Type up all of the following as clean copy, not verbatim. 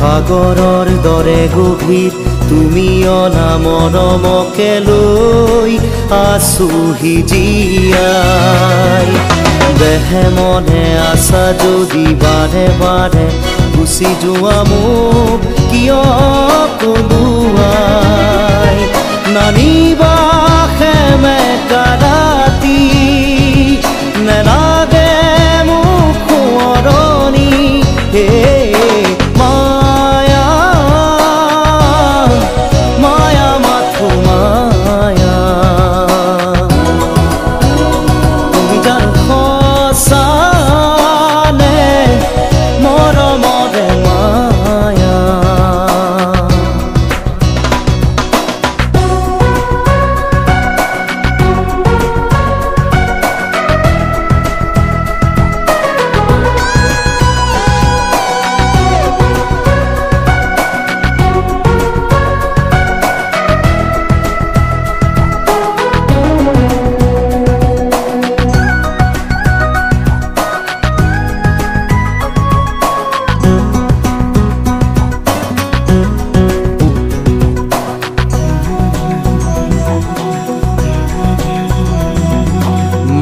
সাগৰৰ দৰে গভীৰ তুমি অনা মৰমকে লৈ আছোহি জীয়াই দেহে মনে আছা যদি বাৰে বাৰে গুচি যোৱা মোক কিয় কলোৱাই নানিবা সেমেকা ৰাতি নেলাগে মোক সোঁৱৰণি হে মায়া মায়া মাথো মায়া তুমি জানো সঁচানে মৰমৰে মায়া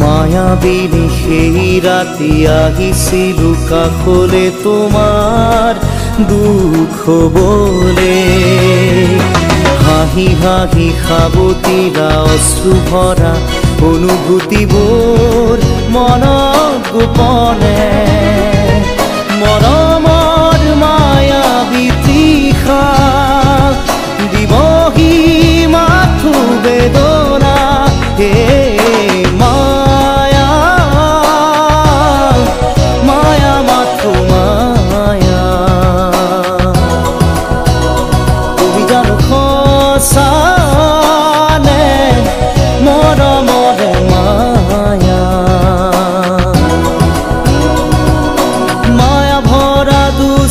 মায়াবিনী সেই ৰাতি আহিছিলো কাষলে তোমাৰ দুখ হবলে হাঁহি হাঁহি সাবতিৰা অশ্ৰু ভৰা অনুভূতিবোৰ মনত গোপনে মৰমৰ মায়াবী তৃষা দিবহি মাথো বেদনা হে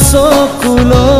চকুলৈ